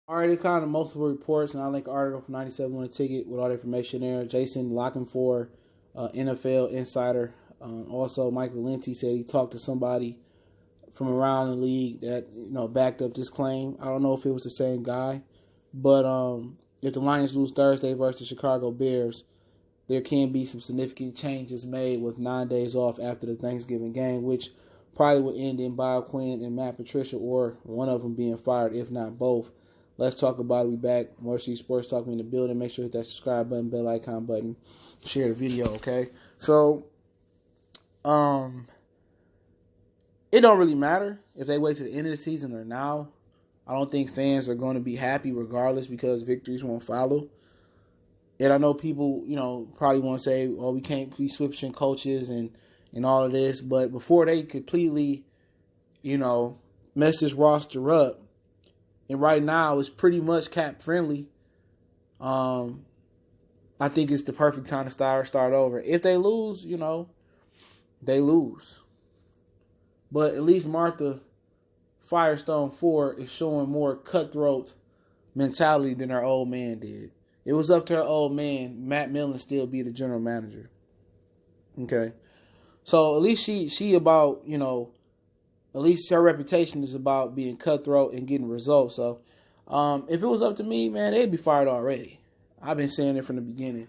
Already kind of multiple reports, and I link an article from 97 on a ticket with all the information there. Jason looking for NFL insider. Also, Mike Valenti said he talked to somebody from around the league that backed up this claim. I don't know if it was the same guy, but if the Lions lose Thursday versus the Chicago Bears, there can be some significant changes made with 9 days off after the Thanksgiving game, which probably would end in Bob Quinn and Matt Patricia, or one of them being fired, if not both. Let's talk about it. We back. Mercy Sports Talk in the building. Make sure to hit that subscribe button, bell icon button, share the video, okay? So, it don't really matter if they wait to the end of the season or now. I don't think fans are going to be happy regardless because victories won't follow. And I know people, probably want to say, "Oh, we can't be switching coaches and all of this," but before they completely, mess this roster up. And right now, it's pretty much cap friendly. I think it's the perfect time to start over. If they lose, they lose. But at least Martha Firestone 4 is showing more cutthroat mentality than her old man did. It was up to her old man, Matt Millen, still be the general manager. Okay. So at least she about, at least her reputation is about being cutthroat and getting results. So, if it was up to me, man, they'd be fired already. I've been saying it from the beginning.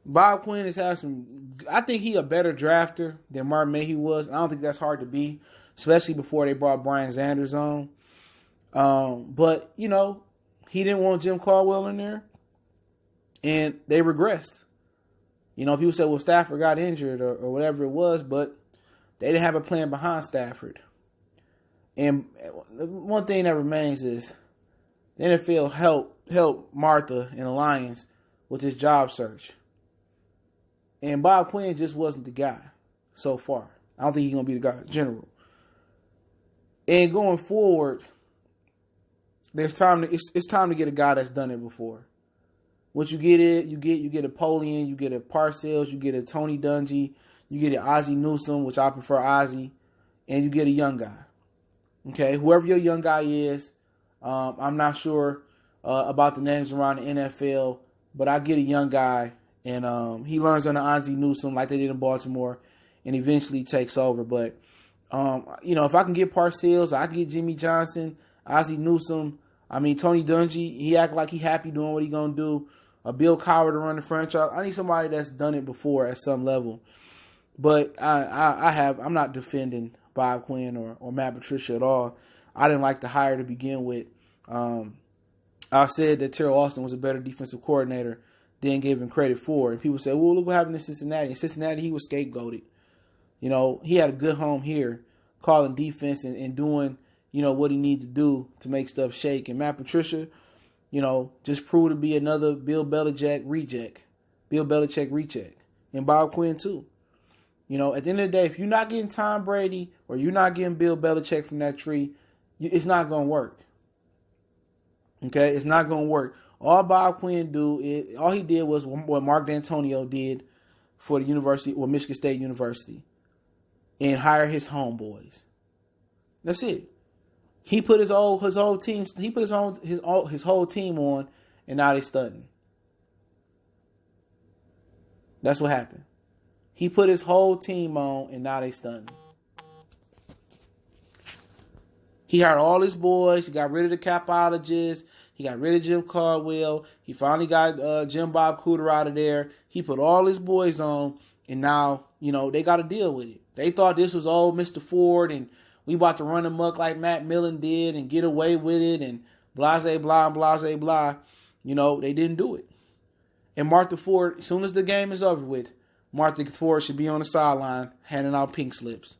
Bob Quinn has had some. I think he a better drafter than Martin Mayhew was. I don't think that's hard to be, especially before they brought Brian Sanders on. But he didn't want Jim Caldwell in there, and they regressed. People say, well, Stafford got injured or whatever it was, but they didn't have a plan behind Stafford. And one thing that remains is the NFL helped Martha and the Lions with his job search. And Bob Quinn just wasn't the guy so far. I don't think he's going to be the guy in general. And going forward, it's time to get a guy that's done it before. Once you get it, you get a Polian, you get a Parcells, you get a Tony Dungy, you get an Ozzie Newsome, which I prefer Ozzie, and you get a young guy. Okay, whoever your young guy is, I'm not sure about the names around the NFL, but I get a young guy, and he learns under Ozzie Newsome like they did in Baltimore, and eventually takes over. But if I can get Parcells, I can get Jimmy Johnson, Ozzie Newsome. Tony Dungy, he act like he happy doing what he gonna do. Bill Cowher to run the franchise. I need somebody that's done it before at some level. But I'm not defending Bob Quinn or Matt Patricia at all. I didn't like the hire to begin with. I said that Terrell Austin was a better defensive coordinator than gave him credit for. And people say, well, look what happened in Cincinnati. In Cincinnati, he was scapegoated. He had a good home here, calling defense and doing, what he needed to do to make stuff shake. And Matt Patricia, just proved to be another Bill Belichick recheck. And Bob Quinn, too. At the end of the day, if you're not getting Tom Brady or you're not getting Bill Belichick from that tree, it's not going to work. Okay? It's not going to work. All Bob Quinn all he did was what Mark D'Antonio did for the university, or Michigan State University, and hire his homeboys. That's it. He put his whole team. He put his whole team on, and now they stunting. That's what happened. He put his whole team on, and now they stunting. He hired all his boys. He got rid of the capologists. He got rid of Jim Caldwell. He finally got Jim Bob Cooter out of there. He put all his boys on, and now, they got to deal with it. They thought this was old Mr. Ford, and we about to run amok like Matt Millen did and get away with it, and blase, blah, and blase, blah. They didn't do it. And Martha Ford, as soon as the game is over with, Martha Ford should be on the sideline handing out pink slips.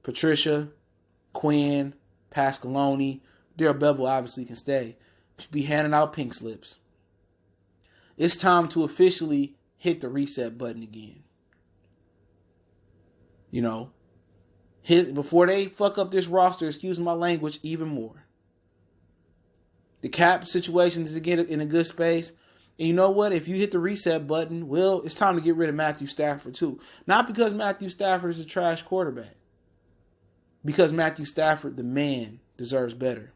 Patricia, Quinn, Pasqualoni, Darrell Bevel obviously can stay. Should be handing out pink slips. It's time to officially hit the reset button again. Before they fuck up this roster, excuse my language, even more. The cap situation is to get in a good space. And you know what? If you hit the reset button, well, it's time to get rid of Matthew Stafford too. Not because Matthew Stafford is a trash quarterback. Because Matthew Stafford, the man, deserves better.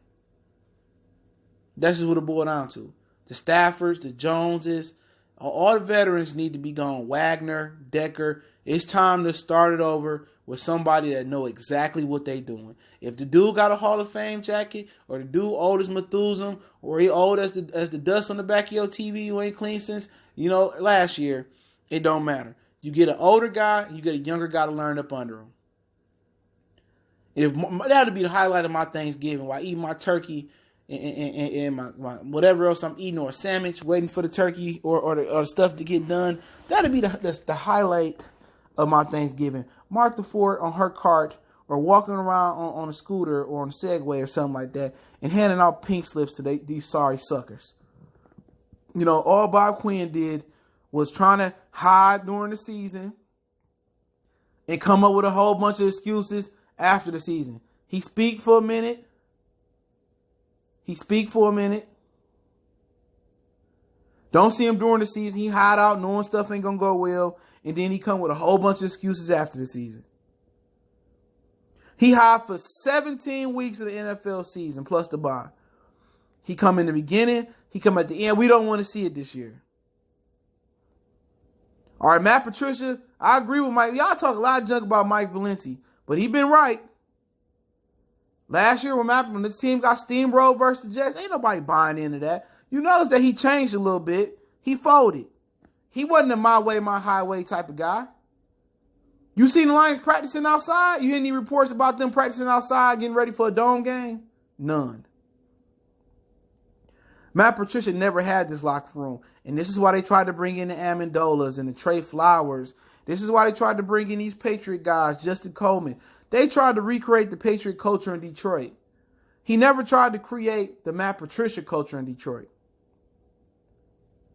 That's just what it boiled down to. The Staffords, the Joneses, all the veterans need to be gone. Wagner, Decker. It's time to start it over with somebody that know exactly what they doing. If the dude got a Hall of Fame jacket, or the dude old as Methuselah, or he old as the dust on the back of your TV you ain't clean since, last year, it don't matter. You get an older guy, and you get a younger guy to learn up under him. That would be the highlight of my Thanksgiving, while I eat my turkey and my whatever else I'm eating, or a sandwich, waiting for the turkey or the stuff to get done. That'd be the highlight of my Thanksgiving. Martha Ford on her cart, or walking around on a scooter or on a Segway or something like that, and handing out pink slips to these sorry suckers. All Bob Quinn did was trying to hide during the season and come up with a whole bunch of excuses after the season. He speak for a minute. Don't see him during the season. He hide out knowing stuff ain't going to go well. And then he come with a whole bunch of excuses after the season. He hide for 17 weeks of the NFL season plus the bye. He come in the beginning. He come at the end. We don't want to see it this year. All right, Matt Patricia, I agree with Mike. Y'all talk a lot of junk about Mike Valenti, but he been right. Last year when the team got steamrolled versus the Jets, ain't nobody buying into that. You notice that he changed a little bit. He folded. He wasn't a my way, my highway type of guy. You seen the Lions practicing outside? You hear any reports about them practicing outside, getting ready for a dome game? None. Matt Patricia never had this locker room. And this is why they tried to bring in the Amendolas and the Trey Flowers. This is why they tried to bring in these Patriot guys, Justin Coleman. They tried to recreate the Patriot culture in Detroit. He never tried to create the Matt Patricia culture in Detroit.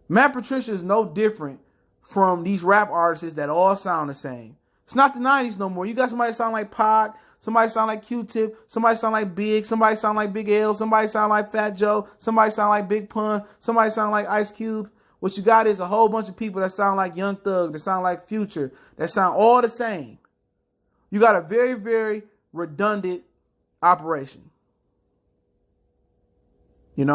Matt Patricia is no different from these rap artists that all sound the same. It's not the 90s no more. You got somebody sound like Pac, somebody sound like Q-Tip, somebody sound like Big, somebody sound like Big L, somebody sound like Fat Joe, somebody sound like Big Pun, somebody sound like Ice Cube. What you got is a whole bunch of people that sound like Young Thug, that sound like Future, that sound all the same. You got a very, very redundant operation. He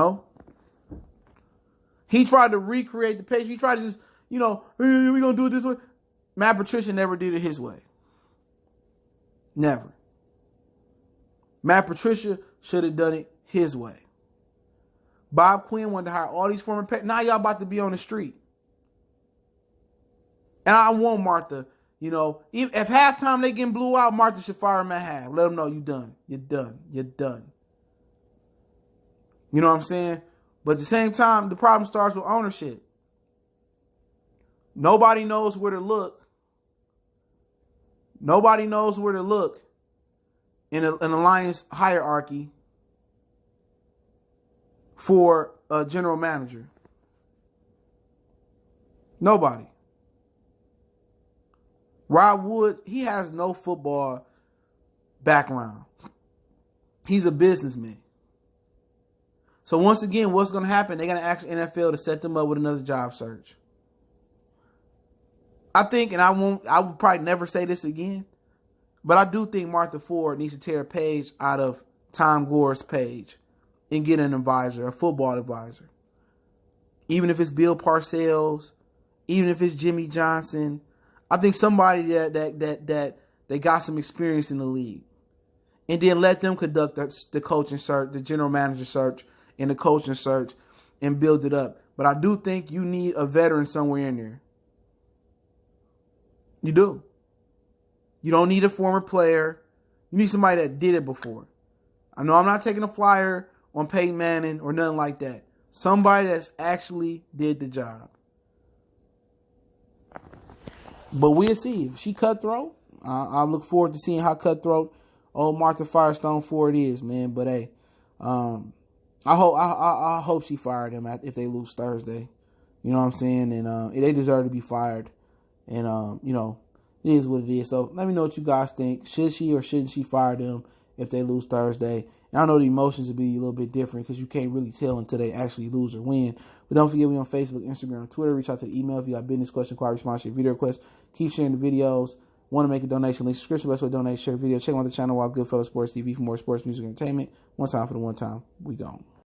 tried to recreate the page. He tried to just, hey, we're going to do it this way. Matt Patricia never did it his way. Never. Matt Patricia should have done it his way. Bob Quinn wanted to hire all these former pets. Now y'all about to be on the street. And I want Martha, if halftime they getting blew out, Martha should fire him at half. Let them know you done. You're done. You're done. You know what I'm saying? But at the same time, the problem starts with ownership. Nobody knows where to look. Nobody knows where to look in an alliance hierarchy for a general manager. Nobody. Rod Wood, he has no football background. He's a businessman. So once again, what's going to happen? They're going to ask NFL to set them up with another job search. I think, and I would probably never say this again, but I do think Martha Ford needs to tear a page out of Tom Gore's page and get an advisor, a football advisor. Even if it's Bill Parcells, even if it's Jimmy Johnson, I think somebody that got some experience in the league. And then let them conduct the coaching search, the general manager search, and the coaching search, and build it up. But I do think you need a veteran somewhere in there. You do. You don't need a former player. You need somebody that did it before. I know I'm not taking a flyer on Peyton Manning or nothing like that. Somebody that's actually did the job. But we'll see. If she cutthroat, I look forward to seeing how cutthroat old Martha Firestone Ford is, man. But hey, I hope she fired him if they lose Thursday. You know what I'm saying? And they deserve to be fired. And it is what it is. So let me know what you guys think. Should she or shouldn't she fire them if they lose Thursday? And I know the emotions will be a little bit different because you can't really tell until they actually lose or win. But don't forget, we on Facebook, Instagram, Twitter. Reach out to the email if you got business, question, inquiry, response, your video requests. Keep sharing the videos. Want to make a donation? Link subscription. Best way to donate. Share the video. Check out the channel. Wild Goodfellas Sports TV for more sports, music, entertainment. One time for the one time. We gone.